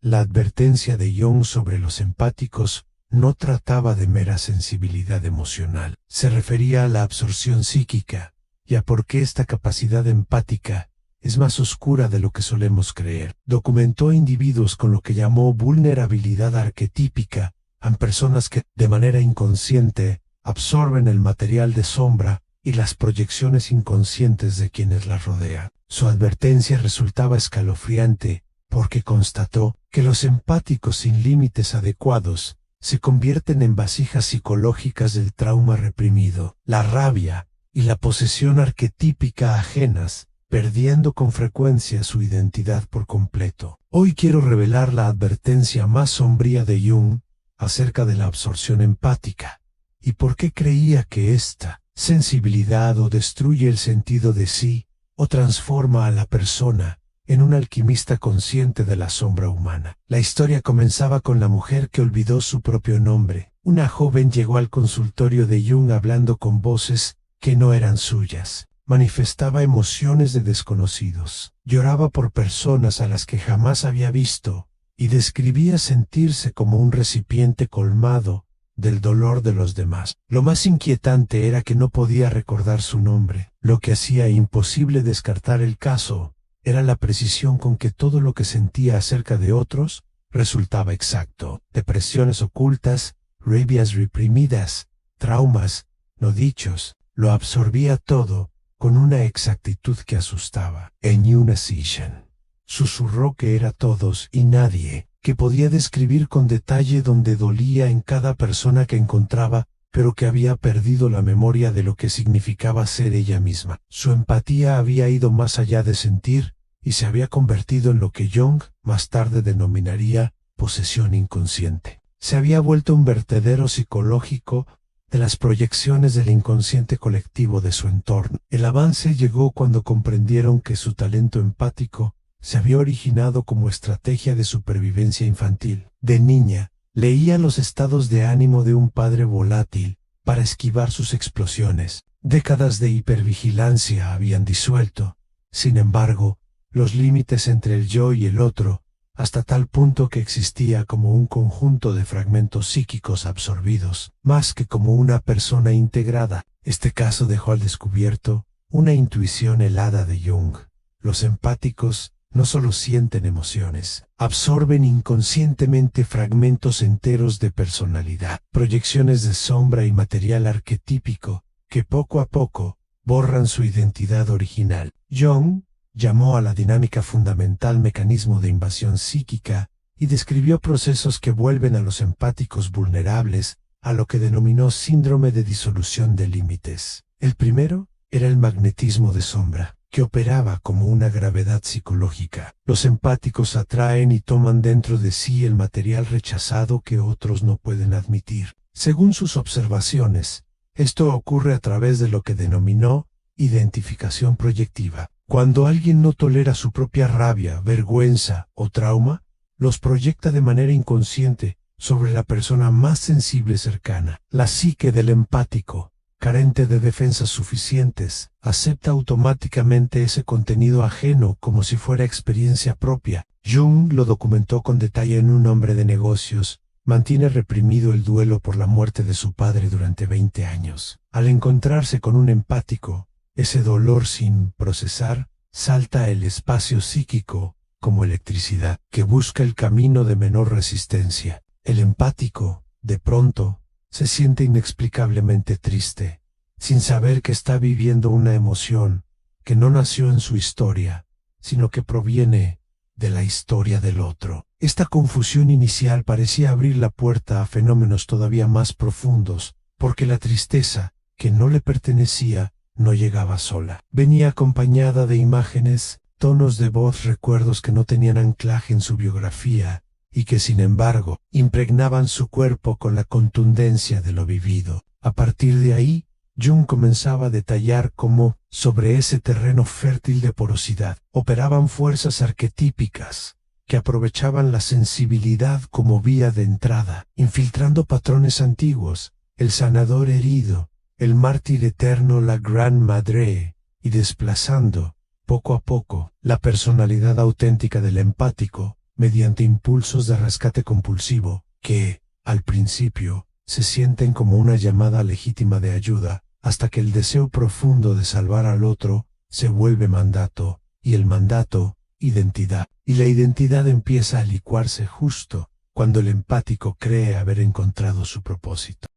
La advertencia de Jung sobre los empáticos no trataba de mera sensibilidad emocional. Se refería a la absorción psíquica y a por qué esta capacidad empática es más oscura de lo que solemos creer. Documentó individuos con lo que llamó vulnerabilidad arquetípica, a personas que, de manera inconsciente, absorben el material de sombra y las proyecciones inconscientes de quienes las rodean. Su advertencia resultaba escalofriante porque constató que los empáticos sin límites adecuados se convierten en vasijas psicológicas del trauma reprimido, la rabia y la posesión arquetípica ajenas, perdiendo con frecuencia su identidad por completo. Hoy quiero revelar la advertencia más sombría de Jung acerca de la absorción empática y por qué creía que esta sensibilidad o destruye el sentido de sí o transforma a la persona en un alquimista consciente de la sombra humana. La historia comenzaba con la mujer que olvidó su propio nombre. Una joven llegó al consultorio de Jung hablando con voces que no eran suyas. Manifestaba emociones de desconocidos. Lloraba por personas a las que jamás había visto y describía sentirse como un recipiente colmado del dolor de los demás. Lo más inquietante era que no podía recordar su nombre. Lo que hacía imposible descartar el caso era la precisión con que todo lo que sentía acerca de otros resultaba exacto. Depresiones ocultas, rabias reprimidas, traumas no dichos, lo absorbía todo con una exactitud que asustaba. En una session, susurró que era todos y nadie, que podía describir con detalle donde dolía en cada persona que encontraba, pero que había perdido la memoria de lo que significaba ser ella misma. Su empatía había ido más allá de sentir y se había convertido en lo que Jung más tarde denominaría posesión inconsciente. Se había vuelto un vertedero psicológico de las proyecciones del inconsciente colectivo de su entorno. El avance llegó cuando comprendieron que su talento empático se había originado como estrategia de supervivencia infantil. De niña, leía los estados de ánimo de un padre volátil para esquivar sus explosiones. Décadas de hipervigilancia habían disuelto, sin embargo, los límites entre el yo y el otro, hasta tal punto que existía como un conjunto de fragmentos psíquicos absorbidos, más que como una persona integrada. Este caso dejó al descubierto una intuición helada de Jung. Los empáticos no solo sienten emociones, absorben inconscientemente fragmentos enteros de personalidad, proyecciones de sombra y material arquetípico que poco a poco borran su identidad original. Jung llamó a la dinámica fundamental mecanismo de invasión psíquica y describió procesos que vuelven a los empáticos vulnerables a lo que denominó síndrome de disolución de límites. El primero era el magnetismo de sombra, que operaba como una gravedad psicológica. Los empáticos atraen y toman dentro de sí el material rechazado que otros no pueden admitir. Según sus observaciones, esto ocurre a través de lo que denominó identificación proyectiva. Cuando alguien no tolera su propia rabia, vergüenza o trauma, los proyecta de manera inconsciente sobre la persona más sensible cercana. La psique del empático, carente de defensas suficientes, acepta automáticamente ese contenido ajeno como si fuera experiencia propia. Jung lo documentó con detalle en Un hombre de negocios. Mantiene reprimido el duelo por la muerte de su padre durante 20 años. Al encontrarse con un empático, ese dolor sin procesar salta el espacio psíquico como electricidad que busca el camino de menor resistencia. El empático, de pronto, se siente inexplicablemente triste, sin saber que está viviendo una emoción que no nació en su historia, sino que proviene de la historia del otro. Esta confusión inicial parecía abrir la puerta a fenómenos todavía más profundos, porque la tristeza, que no le pertenecía, no llegaba sola. Venía acompañada de imágenes, tonos de voz, recuerdos que no tenían anclaje en su biografía y que, sin embargo, impregnaban su cuerpo con la contundencia de lo vivido. A partir de ahí, Jung comenzaba a detallar cómo, sobre ese terreno fértil de porosidad, operaban fuerzas arquetípicas que aprovechaban la sensibilidad como vía de entrada, infiltrando patrones antiguos, el sanador herido, el mártir eterno, la Gran Madre, y desplazando, poco a poco, la personalidad auténtica del empático mediante impulsos de rescate compulsivo, que, al principio, se sienten como una llamada legítima de ayuda, hasta que el deseo profundo de salvar al otro se vuelve mandato, y el mandato, identidad. Y la identidad empieza a licuarse justo cuando el empático cree haber encontrado su propósito.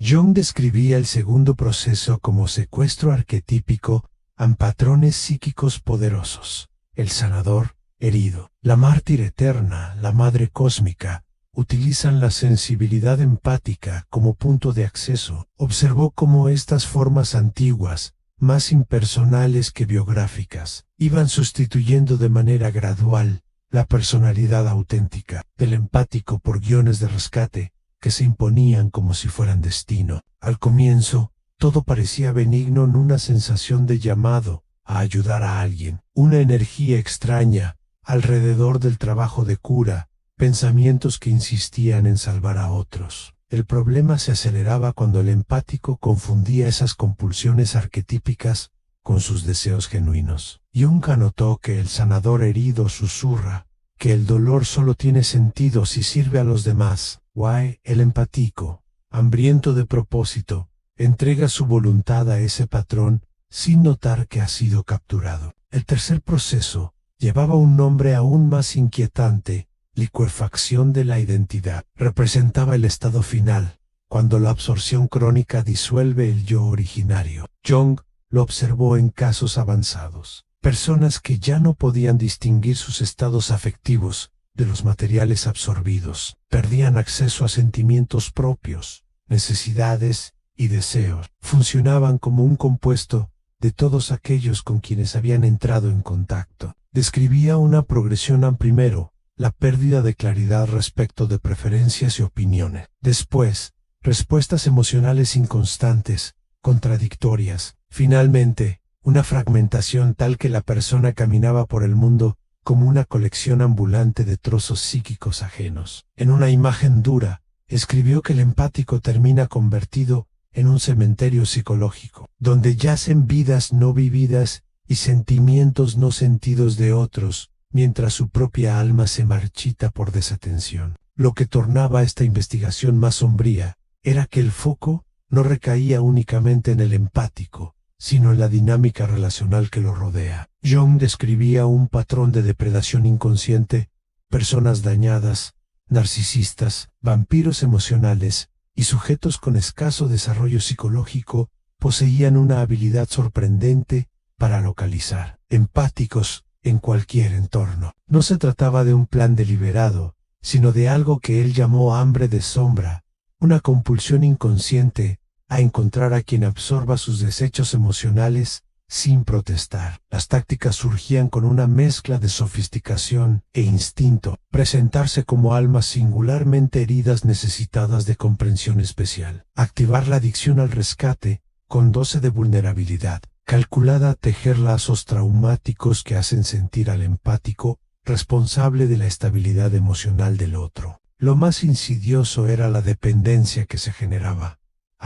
Jung describía el segundo proceso como secuestro arquetípico a patrones psíquicos poderosos. El sanador, herido, la mártir eterna, la madre cósmica, utilizan la sensibilidad empática como punto de acceso. Observó cómo estas formas antiguas, más impersonales que biográficas, iban sustituyendo de manera gradual la personalidad auténtica del empático por guiones de rescate que se imponían como si fueran destino. Al comienzo, todo parecía benigno en una sensación de llamado a ayudar a alguien, una energía extraña alrededor del trabajo de cura, pensamientos que insistían en salvar a otros. El problema se aceleraba cuando el empático confundía esas compulsiones arquetípicas con sus deseos genuinos. Jung notó que el sanador herido susurra que el dolor solo tiene sentido si sirve a los demás. El empático, hambriento de propósito, entrega su voluntad a ese patrón sin notar que ha sido capturado. El tercer proceso llevaba un nombre aún más inquietante: licuefacción de la identidad. Representaba el estado final, cuando la absorción crónica disuelve el yo originario. Jung lo observó en casos avanzados. Personas que ya no podían distinguir sus estados afectivos de los materiales absorbidos, perdían acceso a sentimientos propios, necesidades y deseos. Funcionaban como un compuesto de todos aquellos con quienes habían entrado en contacto. Describía una progresión primero, la pérdida de claridad respecto de preferencias y opiniones. Después, respuestas emocionales inconstantes, contradictorias. Finalmente, una fragmentación tal que la persona caminaba por el mundo como una colección ambulante de trozos psíquicos ajenos. En una imagen dura, escribió que el empático termina convertido en un cementerio psicológico, donde yacen vidas no vividas y sentimientos no sentidos de otros, mientras su propia alma se marchita por desatención. Lo que tornaba esta investigación más sombría era que el foco no recaía únicamente en el empático, sino en la dinámica relacional que lo rodea. Jung describía un patrón de depredación inconsciente: personas dañadas, narcisistas, vampiros emocionales y sujetos con escaso desarrollo psicológico poseían una habilidad sorprendente para localizar empáticos en cualquier entorno. No se trataba de un plan deliberado, sino de algo que él llamó hambre de sombra, una compulsión inconsciente a encontrar a quien absorba sus desechos emocionales sin protestar. Las tácticas surgían con una mezcla de sofisticación e instinto: presentarse como almas singularmente heridas necesitadas de comprensión especial, activar la adicción al rescate con dosis de vulnerabilidad calculada a tejer lazos traumáticos que hacen sentir al empático responsable de la estabilidad emocional del otro. Lo más insidioso era la dependencia que se generaba.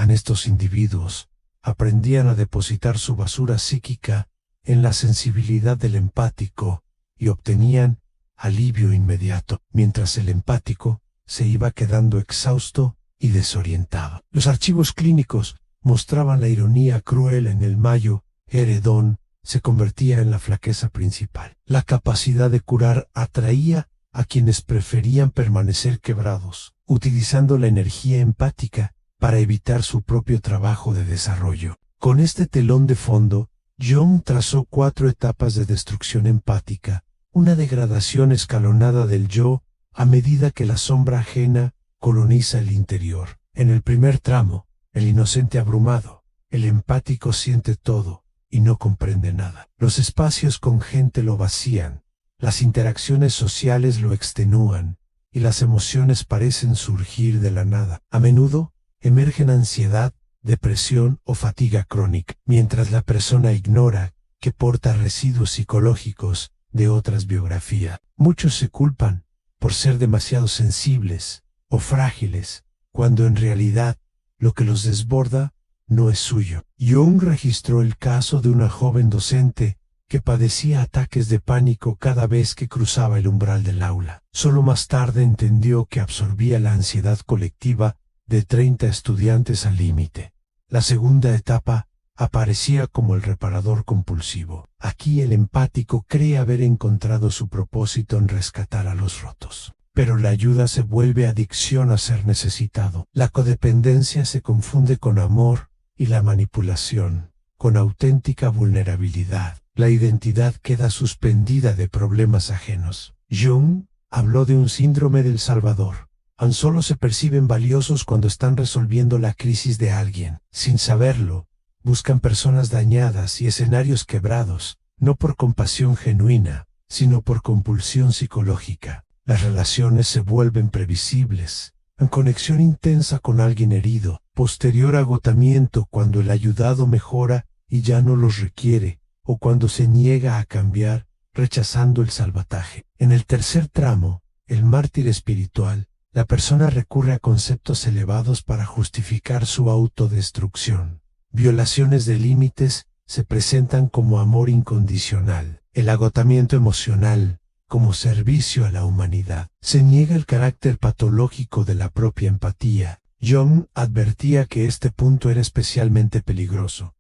Estos individuos aprendían a depositar su basura psíquica en la sensibilidad del empático y obtenían alivio inmediato, mientras el empático se iba quedando exhausto y desorientado. Los archivos clínicos mostraban la ironía cruel en el mayo. Heredón se convertía en la flaqueza principal. La capacidad de curar atraía a quienes preferían permanecer quebrados, utilizando la energía empática para evitar su propio trabajo de desarrollo. Con este telón de fondo, Jung trazó 4 etapas de destrucción empática, una degradación escalonada del yo a medida que la sombra ajena coloniza el interior. En el primer tramo, el inocente abrumado, el empático siente todo y no comprende nada. Los espacios con gente lo vacían, las interacciones sociales lo extenúan y las emociones parecen surgir de la nada. A menudo emergen ansiedad, depresión o fatiga crónica, mientras la persona ignora que porta residuos psicológicos de otras biografías. Muchos se culpan por ser demasiado sensibles o frágiles, cuando en realidad lo que los desborda no es suyo. Jung registró el caso de una joven docente que padecía ataques de pánico cada vez que cruzaba el umbral del aula. Solo más tarde entendió que absorbía la ansiedad colectiva de 30 estudiantes al límite. La segunda etapa aparecía como el reparador compulsivo. Aquí el empático cree haber encontrado su propósito en rescatar a los rotos. Pero la ayuda se vuelve adicción a ser necesitado. La codependencia se confunde con amor y la manipulación con auténtica vulnerabilidad. La identidad queda suspendida de problemas ajenos. Jung habló de un síndrome del Salvador. Tan solo se perciben valiosos cuando están resolviendo la crisis de alguien. Sin saberlo, buscan personas dañadas y escenarios quebrados, no por compasión genuina, sino por compulsión psicológica. Las relaciones se vuelven previsibles. En conexión intensa con alguien herido, posterior agotamiento cuando el ayudado mejora y ya no los requiere, o cuando se niega a cambiar, rechazando el salvataje. En el tercer tramo, el mártir espiritual, la persona recurre a conceptos elevados para justificar su autodestrucción. Violaciones de límites se presentan como amor incondicional. El agotamiento emocional, como servicio a la humanidad. Se niega el carácter patológico de la propia empatía. Jung advertía que este punto era especialmente peligroso.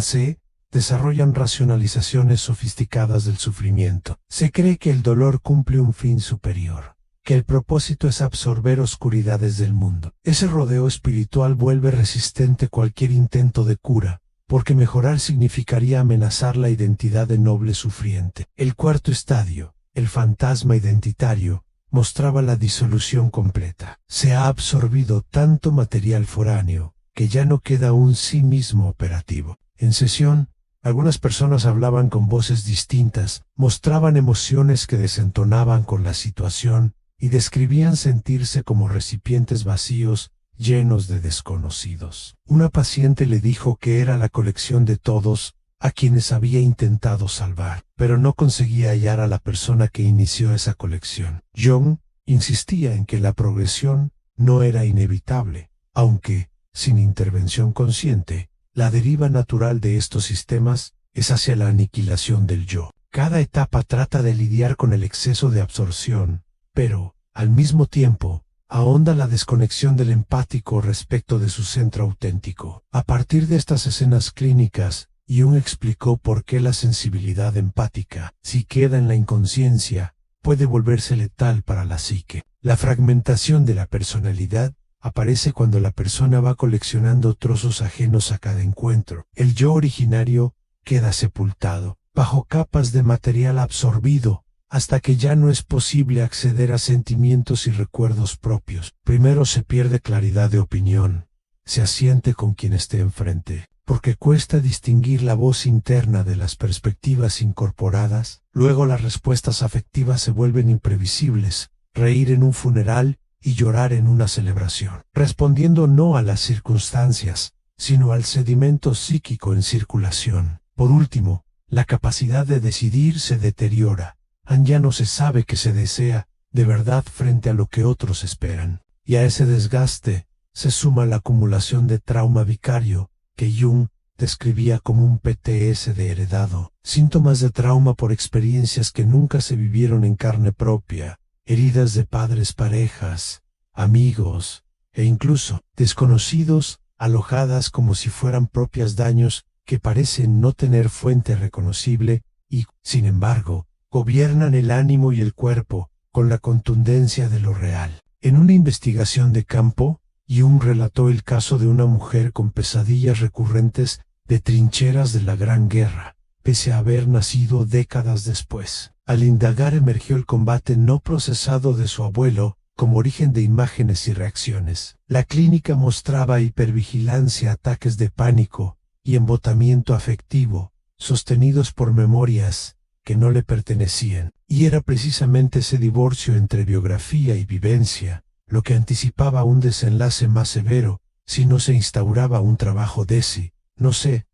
Se desarrollan racionalizaciones sofisticadas del sufrimiento. Se cree que el dolor cumple un fin superior, que el propósito es absorber oscuridades del mundo. Ese rodeo espiritual vuelve resistente cualquier intento de cura, porque mejorar significaría amenazar la identidad de noble sufriente. El cuarto estadio, el fantasma identitario, mostraba la disolución completa. Se ha absorbido tanto material foráneo, que ya no queda un sí mismo operativo. En sesión, algunas personas hablaban con voces distintas, mostraban emociones que desentonaban con la situación y describían sentirse como recipientes vacíos, llenos de desconocidos. Una paciente le dijo que era la colección de todos a quienes había intentado salvar, pero no conseguía hallar a la persona que inició esa colección. Jung insistía en que la progresión no era inevitable, aunque, sin intervención consciente, la deriva natural de estos sistemas es hacia la aniquilación del yo. Cada etapa trata de lidiar con el exceso de absorción, pero, al mismo tiempo, ahonda la desconexión del empático respecto de su centro auténtico. A partir de estas escenas clínicas, Jung explicó por qué la sensibilidad empática, si queda en la inconsciencia, puede volverse letal para la psique. La fragmentación de la personalidad aparece cuando la persona va coleccionando trozos ajenos a cada encuentro. El yo originario queda sepultado, bajo capas de material absorbido, hasta que ya no es posible acceder a sentimientos y recuerdos propios. Primero se pierde claridad de opinión, se asiente con quien esté enfrente, porque cuesta distinguir la voz interna de las perspectivas incorporadas. Luego las respuestas afectivas se vuelven imprevisibles, reír en un funeral y llorar en una celebración, respondiendo no a las circunstancias, sino al sedimento psíquico en circulación. Por último, la capacidad de decidir se deteriora. Ya no se sabe qué se desea de verdad frente a lo que otros esperan. Y a ese desgaste se suma la acumulación de trauma vicario, que Jung describía como un PTSD heredado, síntomas de trauma por experiencias que nunca se vivieron en carne propia, heridas de padres, parejas, amigos e incluso desconocidos, alojadas como si fueran propias, daños que parecen no tener fuente reconocible y, sin embargo, gobiernan el ánimo y el cuerpo con la contundencia de lo real. En una investigación de campo, Jung relató el caso de una mujer con pesadillas recurrentes de trincheras de la Gran Guerra, pese a haber nacido décadas después. Al indagar emergió el combate no procesado de su abuelo como origen de imágenes y reacciones. La clínica mostraba hipervigilancia, ataques de pánico y embotamiento afectivo, sostenidos por memorias que no le pertenecían. Y era precisamente ese divorcio entre biografía y vivencia lo que anticipaba un desenlace más severo si no se instauraba un trabajo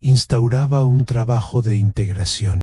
instauraba un trabajo de integración.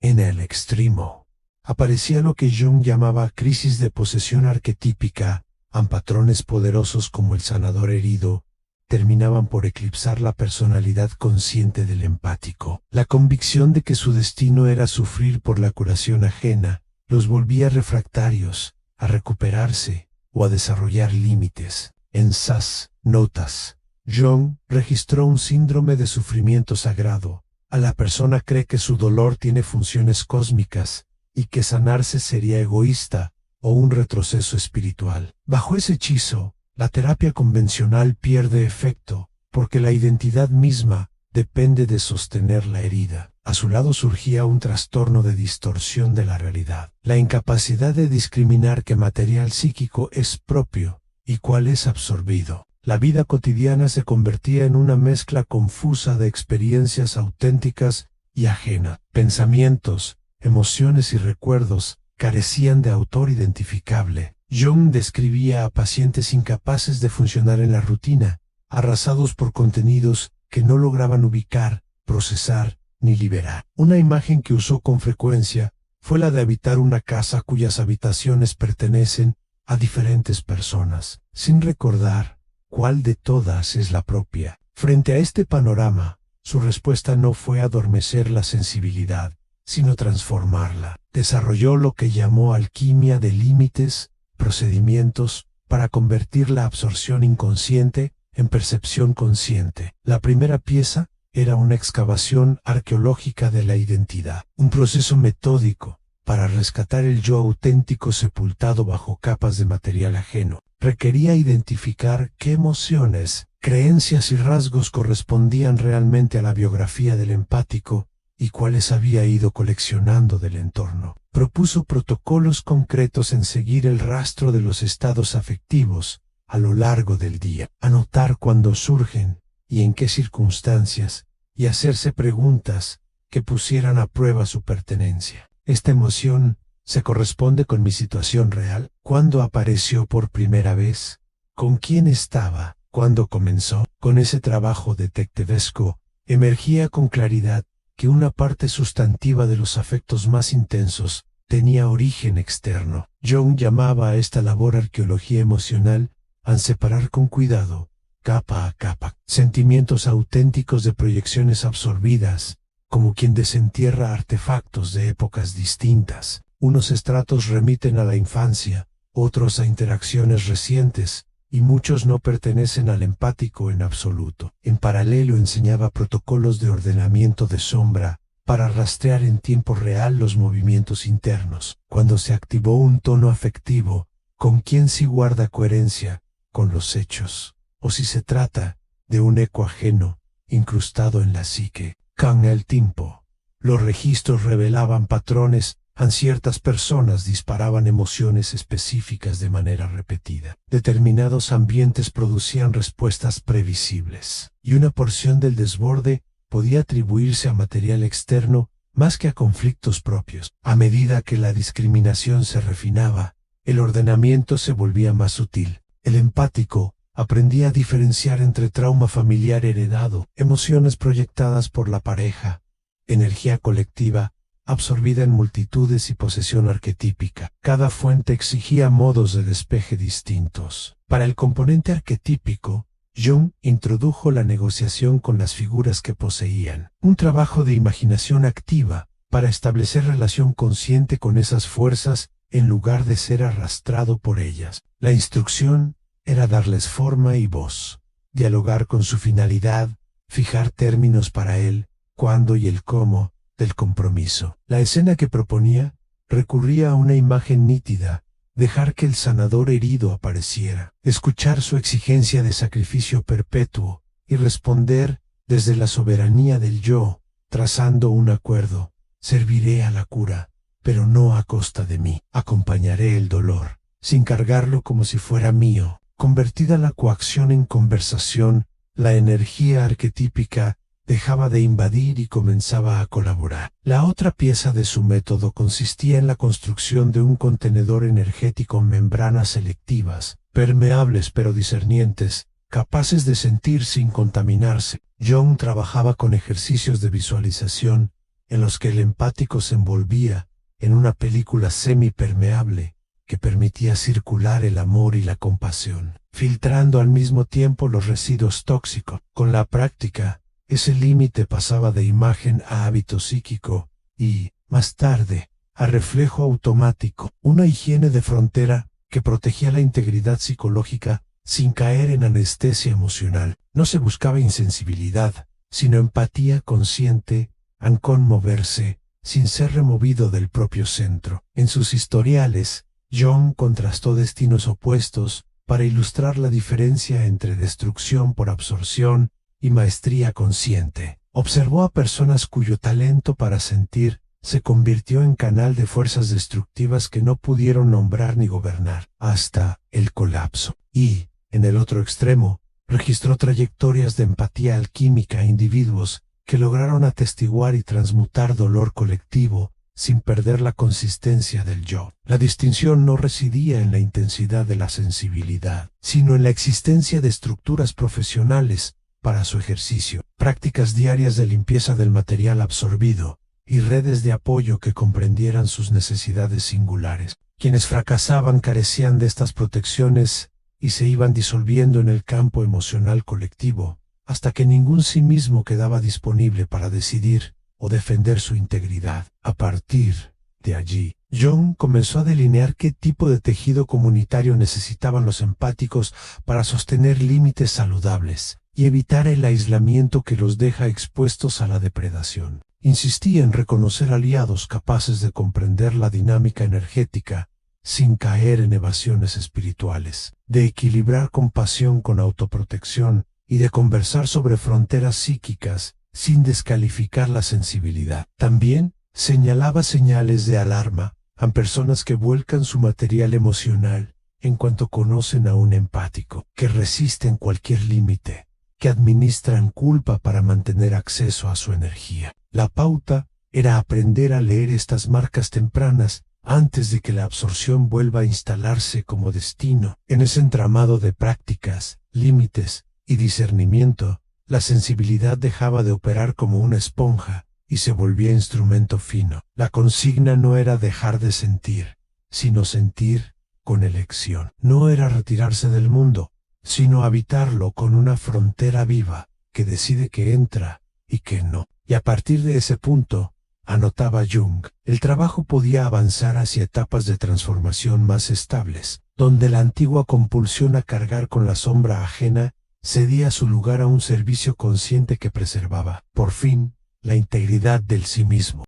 En el extremo, aparecía lo que Jung llamaba crisis de posesión arquetípica, patrones poderosos como el sanador herido, terminaban por eclipsar la personalidad consciente del empático. La convicción de que su destino era sufrir por la curación ajena los volvía refractarios a recuperarse o a desarrollar límites. En sus notas, Jung registró un síndrome de sufrimiento sagrado. A la persona cree que su dolor tiene funciones cósmicas y que sanarse sería egoísta o un retroceso espiritual. Bajo ese hechizo, la terapia convencional pierde efecto porque la identidad misma depende de sostener la herida. A su lado surgía un trastorno de distorsión de la realidad, la incapacidad de discriminar qué material psíquico es propio y cuál es absorbido. La vida cotidiana se convertía en una mezcla confusa de experiencias auténticas y ajenas. Pensamientos, emociones y recuerdos carecían de autor identificable. Jung describía a pacientes incapaces de funcionar en la rutina, arrasados por contenidos que no lograban ubicar, procesar ni liberar. Una imagen que usó con frecuencia fue la de habitar una casa cuyas habitaciones pertenecen a diferentes personas, sin recordar cuál de todas es la propia. Frente a este panorama, su respuesta no fue adormecer la sensibilidad, sino transformarla. Desarrolló lo que llamó alquimia de límites, procedimientos, para convertir la absorción inconsciente en percepción consciente. La primera pieza era una excavación arqueológica de la identidad, un proceso metódico para rescatar el yo auténtico sepultado bajo capas de material ajeno. Requería identificar qué emociones, creencias y rasgos correspondían realmente a la biografía del empático y cuáles había ido coleccionando del entorno. Propuso protocolos concretos en seguir el rastro de los estados afectivos a lo largo del día, anotar cuándo surgen y en qué circunstancias, y hacerse preguntas que pusieran a prueba su pertenencia. ¿Esta emoción se corresponde con mi situación real? ¿Cuándo apareció por primera vez? ¿Con quién estaba? ¿Cuándo comenzó? Con ese trabajo detectivesco emergía con claridad que una parte sustantiva de los afectos más intensos tenía origen externo. Jung llamaba a esta labor arqueología emocional al separar con cuidado, capa a capa, sentimientos auténticos de proyecciones absorbidas, como quien desentierra artefactos de épocas distintas. Unos estratos remiten a la infancia, otros a interacciones recientes, y muchos no pertenecen al empático en absoluto. En paralelo enseñaba protocolos de ordenamiento de sombra para rastrear en tiempo real los movimientos internos. Cuando se activó un tono afectivo, con quién sí guarda coherencia con los hechos, o si se trata de un eco ajeno incrustado en la psique. Con el tiempo, los registros revelaban patrones. A ciertas personas disparaban emociones específicas de manera repetida. Determinados ambientes producían respuestas previsibles, y una porción del desborde podía atribuirse a material externo más que a conflictos propios. A medida que la discriminación se refinaba, el ordenamiento se volvía más sutil. El empático aprendía a diferenciar entre trauma familiar heredado, emociones proyectadas por la pareja, energía colectiva, absorbida en multitudes y posesión arquetípica. Cada fuente exigía modos de despeje distintos. Para el componente arquetípico, Jung introdujo la negociación con las figuras que poseían, un trabajo de imaginación activa para establecer relación consciente con esas fuerzas en lugar de ser arrastrado por ellas. La instrucción era darles forma y voz, dialogar con su finalidad, fijar términos para el cuándo y el cómo del compromiso. La escena que proponía recurría a una imagen nítida, dejar que el sanador herido apareciera, escuchar su exigencia de sacrificio perpetuo y responder desde la soberanía del yo, trazando un acuerdo. Serviré a la cura, pero no a costa de mí. Acompañaré el dolor, sin cargarlo como si fuera mío. Convertida la coacción en conversación, la energía arquetípica dejaba de invadir y comenzaba a colaborar. La otra pieza de su método consistía en la construcción de un contenedor energético con membranas selectivas, permeables pero discernientes, capaces de sentir sin contaminarse. Jung trabajaba con ejercicios de visualización, en los que el empático se envolvía en una película semipermeable, que permitía circular el amor y la compasión, filtrando al mismo tiempo los residuos tóxicos. Con la práctica, ese límite pasaba de imagen a hábito psíquico y, más tarde, a reflejo automático, una higiene de frontera que protegía la integridad psicológica sin caer en anestesia emocional. No se buscaba insensibilidad, sino empatía consciente al conmoverse, sin ser removido del propio centro. En sus historiales, Jung contrastó destinos opuestos para ilustrar la diferencia entre destrucción por absorción y maestría consciente. Observó a personas cuyo talento para sentir se convirtió en canal de fuerzas destructivas que no pudieron nombrar ni gobernar, hasta el colapso. Y, en el otro extremo, registró trayectorias de empatía alquímica a individuos que lograron atestiguar y transmutar dolor colectivo sin perder la consistencia del yo. La distinción no residía en la intensidad de la sensibilidad, sino en la existencia de estructuras profesionales para su ejercicio, prácticas diarias de limpieza del material absorbido y redes de apoyo que comprendieran sus necesidades singulares. Quienes fracasaban carecían de estas protecciones y se iban disolviendo en el campo emocional colectivo, hasta que ningún sí mismo quedaba disponible para decidir o defender su integridad. A partir de allí, Jung comenzó a delinear qué tipo de tejido comunitario necesitaban los empáticos para sostener límites saludables y evitar el aislamiento que los deja expuestos a la depredación. Insistía en reconocer aliados capaces de comprender la dinámica energética sin caer en evasiones espirituales, de equilibrar compasión con autoprotección y de conversar sobre fronteras psíquicas sin descalificar la sensibilidad. También señalaba señales de alarma a personas que vuelcan su material emocional en cuanto conocen a un empático, que resisten cualquier límite, que administran culpa para mantener acceso a su energía. La pauta era aprender a leer estas marcas tempranas antes de que la absorción vuelva a instalarse como destino. En ese entramado de prácticas, límites y discernimiento, la sensibilidad dejaba de operar como una esponja y se volvía instrumento fino. La consigna no era dejar de sentir, sino sentir con elección. No era retirarse del mundo, sino habitarlo con una frontera viva que decide que entra y que no. Y a partir de ese punto, anotaba Jung, el trabajo podía avanzar hacia etapas de transformación más estables, donde la antigua compulsión a cargar con la sombra ajena cedía su lugar a un servicio consciente que preservaba, por fin, la integridad del sí mismo.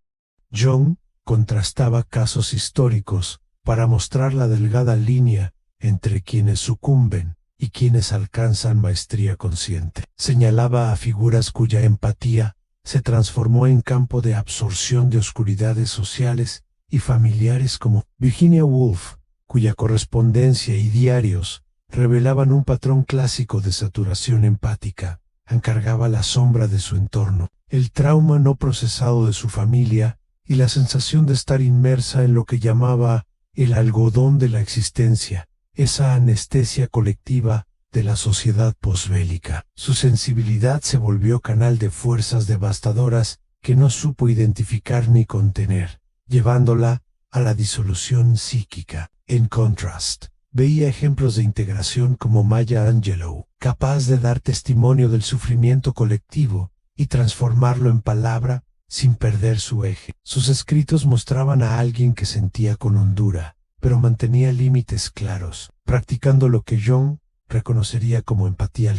Jung contrastaba casos históricos para mostrar la delgada línea entre quienes sucumben y quienes alcanzan maestría consciente. Señalaba a figuras cuya empatía se transformó en campo de absorción de oscuridades sociales y familiares como Virginia Woolf, cuya correspondencia y diarios revelaban un patrón clásico de saturación empática. Encargaba la sombra de su entorno, el trauma no procesado de su familia y la sensación de estar inmersa en lo que llamaba el algodón de la existencia, esa anestesia colectiva de la sociedad posbélica. Su sensibilidad se volvió canal de fuerzas devastadoras que no supo identificar ni contener, llevándola a la disolución psíquica. En contrast, veía ejemplos de integración como Maya Angelou, capaz de dar testimonio del sufrimiento colectivo y transformarlo en palabra sin perder su eje. Sus escritos mostraban a alguien que sentía con hondura, pero mantenía límites claros, practicando lo que Jung reconocería como empatía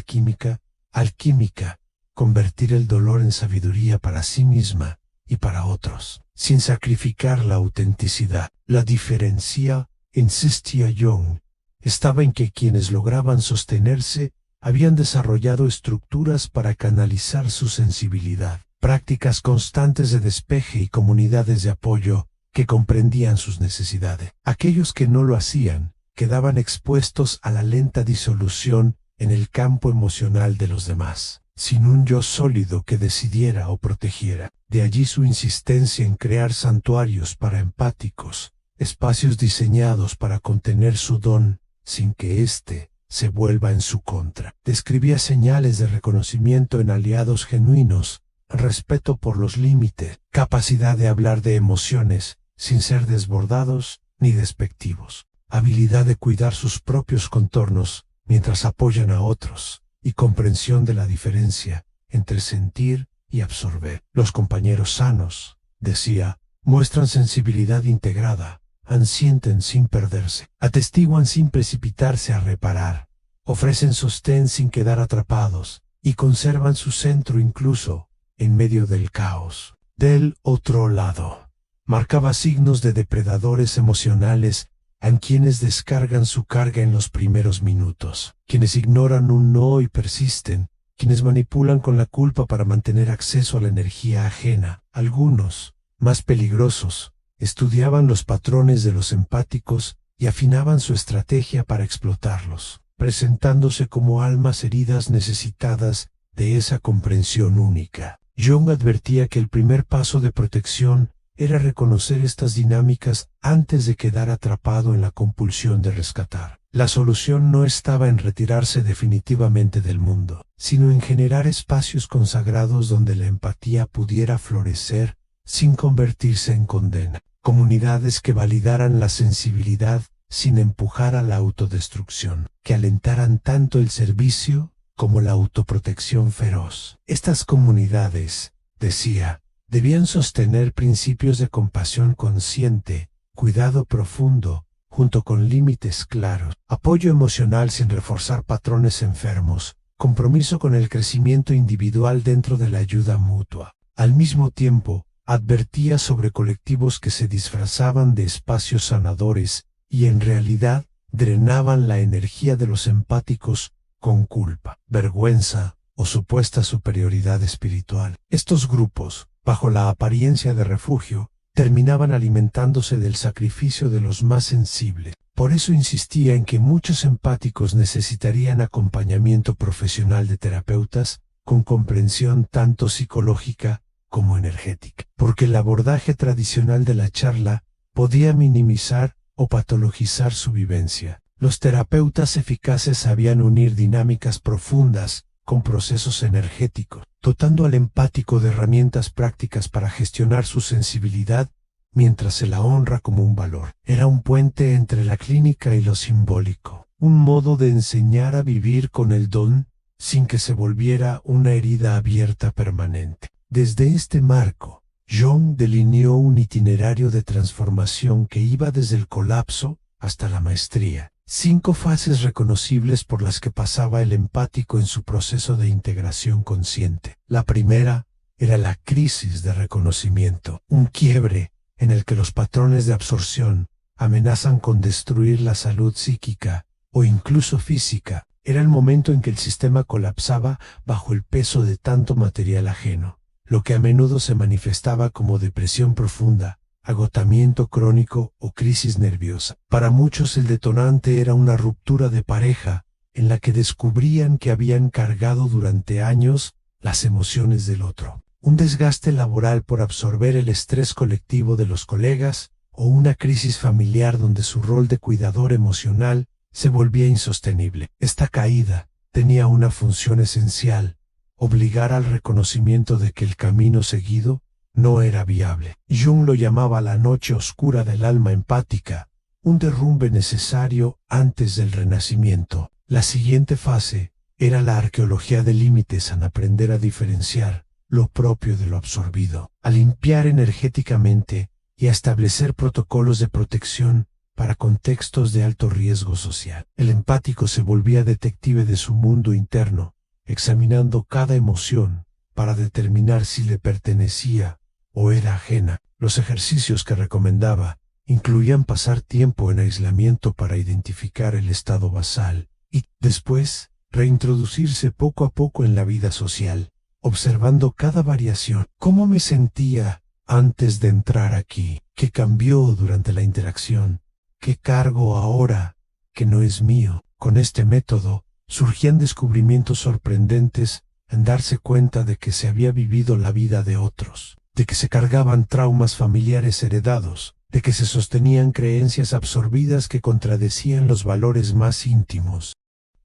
alquímica, convertir el dolor en sabiduría para sí misma y para otros, sin sacrificar la autenticidad. La diferencia, insistía Jung, estaba en que quienes lograban sostenerse habían desarrollado estructuras para canalizar su sensibilidad, prácticas constantes de despeje y comunidades de apoyo que comprendían sus necesidades. Aquellos que no lo hacían quedaban expuestos a la lenta disolución en el campo emocional de los demás, sin un yo sólido que decidiera o protegiera. De allí su insistencia en crear santuarios para empáticos, espacios diseñados para contener su don sin que éste se vuelva en su contra. Describía señales de reconocimiento en aliados genuinos, respeto por los límites, capacidad de hablar de emociones sin ser desbordados ni despectivos. habilidad de cuidar sus propios contornos mientras apoyan a otros, y comprensión de la diferencia entre sentir y absorber. Los compañeros sanos, decía, muestran sensibilidad integrada, asienten sin perderse, atestiguan sin precipitarse a reparar, ofrecen sostén sin quedar atrapados, y conservan su centro incluso en medio del caos. Del otro lado, marcaba signos de depredadores emocionales en quienes descargan su carga en los primeros minutos, quienes ignoran un no y persisten, quienes manipulan con la culpa para mantener acceso a la energía ajena. Algunos, más peligrosos, estudiaban los patrones de los empáticos y afinaban su estrategia para explotarlos, presentándose como almas heridas necesitadas de esa comprensión única. Jung advertía que el primer paso de protección era reconocer estas dinámicas antes de quedar atrapado en la compulsión de rescatar. La solución no estaba en retirarse definitivamente del mundo, sino en generar espacios consagrados donde la empatía pudiera florecer sin convertirse en condena. Comunidades que validaran la sensibilidad sin empujar a la autodestrucción, que alentaran tanto el servicio como la autoprotección feroz. Estas comunidades, decía, debían sostener principios de compasión consciente, cuidado profundo, junto con límites claros, apoyo emocional sin reforzar patrones enfermos, compromiso con el crecimiento individual dentro de la ayuda mutua. Al mismo tiempo, advertía sobre colectivos que se disfrazaban de espacios sanadores y en realidad drenaban la energía de los empáticos con culpa, vergüenza o supuesta superioridad espiritual. Estos grupos, bajo la apariencia de refugio, terminaban alimentándose del sacrificio de los más sensibles. Por eso insistía en que muchos empáticos necesitarían acompañamiento profesional de terapeutas con comprensión tanto psicológica como energética, porque el abordaje tradicional de la charla podía minimizar o patologizar su vivencia. Los terapeutas eficaces sabían unir dinámicas profundas con procesos energéticos, dotando al empático de herramientas prácticas para gestionar su sensibilidad mientras se la honra como un valor. Era un puente entre la clínica y lo simbólico, un modo de enseñar a vivir con el don sin que se volviera una herida abierta permanente. Desde este marco, Jung delineó un itinerario de transformación que iba desde el colapso hasta la maestría. 5 fases reconocibles por las que pasaba el empático en su proceso de integración consciente. La primera era la crisis de reconocimiento, un quiebre en el que los patrones de absorción amenazan con destruir la salud psíquica o incluso física. Era el momento en que el sistema colapsaba bajo el peso de tanto material ajeno, lo que a menudo se manifestaba como depresión profunda, agotamiento crónico o crisis nerviosa. Para muchos el detonante era una ruptura de pareja en la que descubrían que habían cargado durante años las emociones del otro, un desgaste laboral por absorber el estrés colectivo de los colegas o una crisis familiar donde su rol de cuidador emocional se volvía insostenible. Esta caída tenía una función esencial: obligar al reconocimiento de que el camino seguido no era viable. Jung lo llamaba la noche oscura del alma empática, un derrumbe necesario antes del renacimiento. La siguiente fase era la arqueología de límites en aprender a diferenciar lo propio de lo absorbido, a limpiar energéticamente y a establecer protocolos de protección para contextos de alto riesgo social. El empático se volvía detective de su mundo interno, examinando cada emoción para determinar si le pertenecía o era ajena. Los ejercicios que recomendaba incluían pasar tiempo en aislamiento para identificar el estado basal y, después, reintroducirse poco a poco en la vida social, observando cada variación. ¿Cómo me sentía antes de entrar aquí? ¿Qué cambió durante la interacción? ¿Qué cargo ahora que no es mío? Con este método surgían descubrimientos sorprendentes en darse cuenta de que se había vivido la vida de otros, de que se cargaban traumas familiares heredados, de que se sostenían creencias absorbidas que contradecían los valores más íntimos.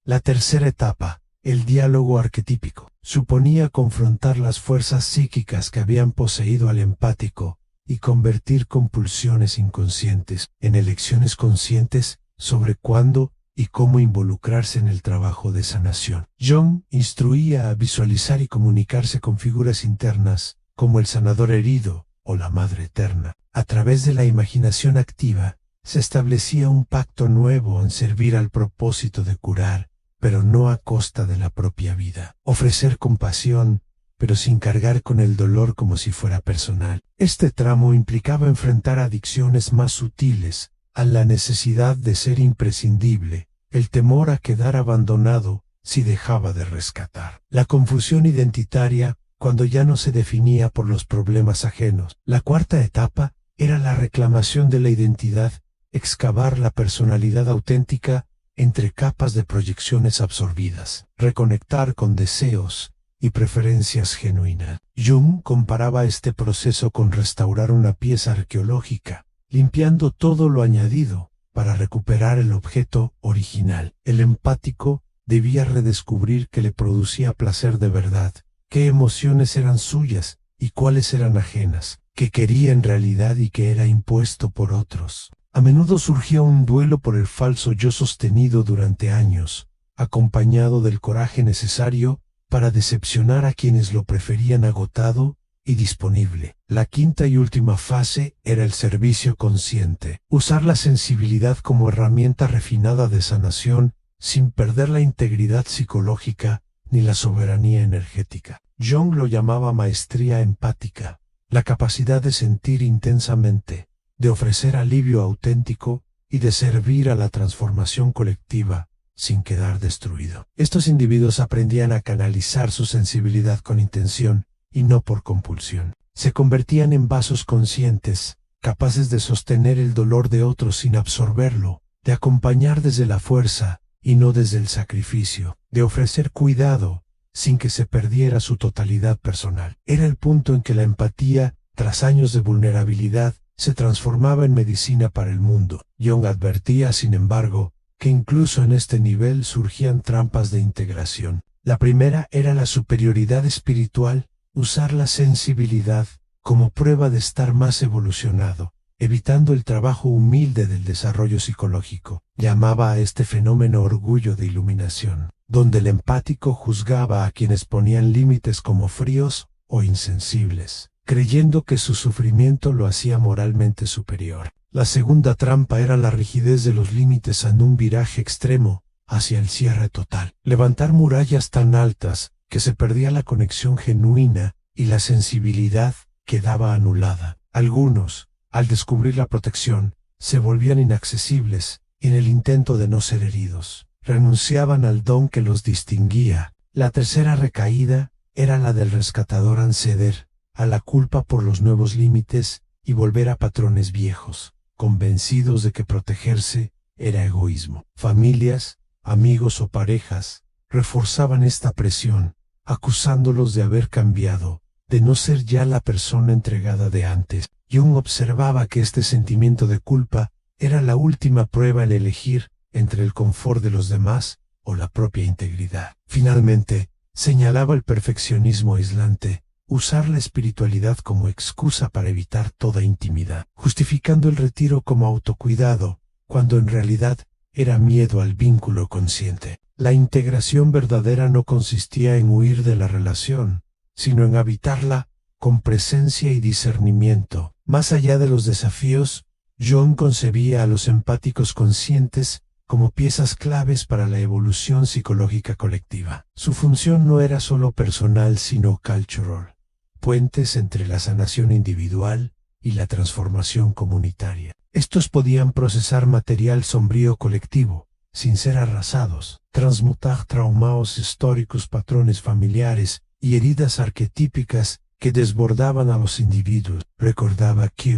La tercera etapa, el diálogo arquetípico, suponía confrontar las fuerzas psíquicas que habían poseído al empático y convertir compulsiones inconscientes en elecciones conscientes sobre cuándo y cómo involucrarse en el trabajo de sanación. Jung instruía a visualizar y comunicarse con figuras internas, como el sanador herido o la Madre Eterna. A través de la imaginación activa, se establecía un pacto nuevo en servir al propósito de curar, pero no a costa de la propia vida. Ofrecer compasión, pero sin cargar con el dolor como si fuera personal. Este tramo implicaba enfrentar adicciones más sutiles, a la necesidad de ser imprescindible, el temor a quedar abandonado si dejaba de rescatar. La confusión identitaria, cuando ya no se definía por los problemas ajenos. La cuarta etapa era la reclamación de la identidad, excavar la personalidad auténtica entre capas de proyecciones absorbidas, reconectar con deseos y preferencias genuinas. Jung comparaba este proceso con restaurar una pieza arqueológica, limpiando todo lo añadido para recuperar el objeto original. El empático debía redescubrir que le producía placer de verdad, qué emociones eran suyas y cuáles eran ajenas, qué quería en realidad y qué era impuesto por otros. A menudo surgía un duelo por el falso yo sostenido durante años, acompañado del coraje necesario para decepcionar a quienes lo preferían agotado y disponible. La quinta y última fase era el servicio consciente, usar la sensibilidad como herramienta refinada de sanación sin perder la integridad psicológica ni la soberanía energética. Jung lo llamaba maestría empática, la capacidad de sentir intensamente, de ofrecer alivio auténtico y de servir a la transformación colectiva sin quedar destruido. Estos individuos aprendían a canalizar su sensibilidad con intención y no por compulsión. Se convertían en vasos conscientes, capaces de sostener el dolor de otros sin absorberlo, de acompañar desde la fuerza y no desde el sacrificio, de ofrecer cuidado sin que se perdiera su totalidad personal. Era el punto en que la empatía, tras años de vulnerabilidad, se transformaba en medicina para el mundo. Jung advertía, sin embargo, que incluso en este nivel surgían trampas de integración. La primera era la superioridad espiritual, usar la sensibilidad como prueba de estar más evolucionado, evitando el trabajo humilde del desarrollo psicológico. Llamaba a este fenómeno orgullo de iluminación, donde el empático juzgaba a quienes ponían límites como fríos o insensibles, creyendo que su sufrimiento lo hacía moralmente superior. La segunda trampa era la rigidez de los límites en un viraje extremo hacia el cierre total. Levantar murallas tan altas que se perdía la conexión genuina y la sensibilidad quedaba anulada. Algunos, al descubrir la protección, se volvían inaccesibles en el intento de no ser heridos. Renunciaban al don que los distinguía. La tercera recaída era la del rescatador al ceder a la culpa por los nuevos límites y volver a patrones viejos, convencidos de que protegerse era egoísmo. Familias, amigos o parejas reforzaban esta presión, acusándolos de haber cambiado, de no ser ya la persona entregada de antes. Jung observaba que este sentimiento de culpa era la última prueba en elegir entre el confort de los demás o la propia integridad. Finalmente, señalaba el perfeccionismo aislante, usar la espiritualidad como excusa para evitar toda intimidad, justificando el retiro como autocuidado, cuando en realidad era miedo al vínculo consciente. La integración verdadera no consistía en huir de la relación, sino en habitarla con presencia y discernimiento. Más allá de los desafíos, Jung concebía a los empáticos conscientes como piezas claves para la evolución psicológica colectiva. Su función no era solo personal, sino cultural, puentes entre la sanación individual y la transformación comunitaria. Estos podían procesar material sombrío colectivo, sin ser arrasados, transmutar traumados históricos, patrones familiares y heridas arquetípicas que desbordaban a los individuos. Recordaba que,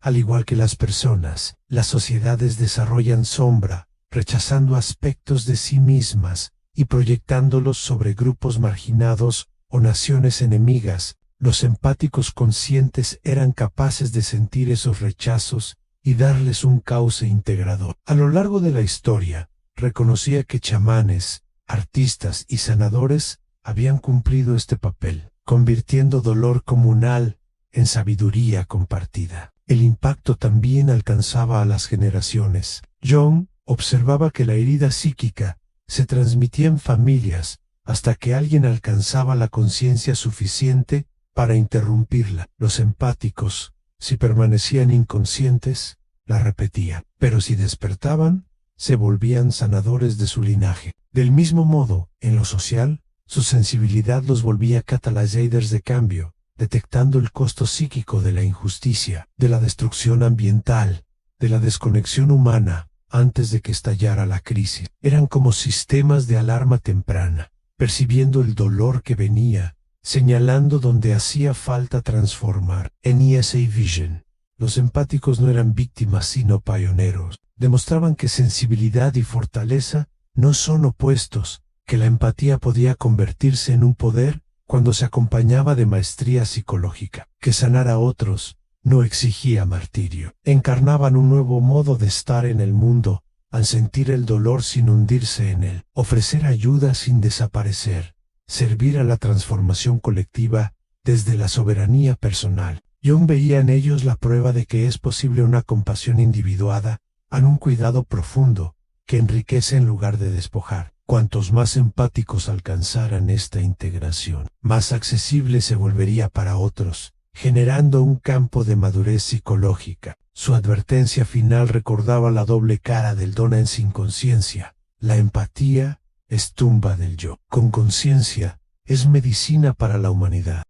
al igual que las personas, las sociedades desarrollan sombra, rechazando aspectos de sí mismas y proyectándolos sobre grupos marginados o naciones enemigas. Los empáticos conscientes eran capaces de sentir esos rechazos y darles un cauce integrador. A lo largo de la historia, reconocía que chamanes, artistas y sanadores habían cumplido este papel, convirtiendo dolor comunal en sabiduría compartida. El impacto también alcanzaba a las generaciones. Jung Observaba que la herida psíquica se transmitía en familias hasta que alguien alcanzaba la conciencia suficiente para interrumpirla. Los empáticos, si permanecían inconscientes, la repetían, pero si despertaban, se volvían sanadores de su linaje. Del mismo modo, en lo social, su sensibilidad los volvía catalyzers de cambio, detectando el costo psíquico de la injusticia, de la destrucción ambiental, de la desconexión humana, antes de que estallara la crisis. Eran como sistemas de alarma temprana, percibiendo el dolor que venía, señalando donde hacía falta transformar. En ESA Vision, los empáticos no eran víctimas sino pioneros. Demostraban que sensibilidad y fortaleza no son opuestos, que la empatía podía convertirse en un poder cuando se acompañaba de maestría psicológica, que sanar a otros no exigía martirio. Encarnaban un nuevo modo de estar en el mundo, al sentir el dolor sin hundirse en él, ofrecer ayuda sin desaparecer, servir a la transformación colectiva desde la soberanía personal. Jung veía en ellos la prueba de que es posible una compasión individuada, en un cuidado profundo, que enriquece en lugar de despojar. Cuantos más empáticos alcanzaran esta integración, más accesible se volvería para otros, generando un campo de madurez psicológica. Su advertencia final recordaba la doble cara del don sin conciencia. La empatía es tumba del yo. Con conciencia es medicina para la humanidad.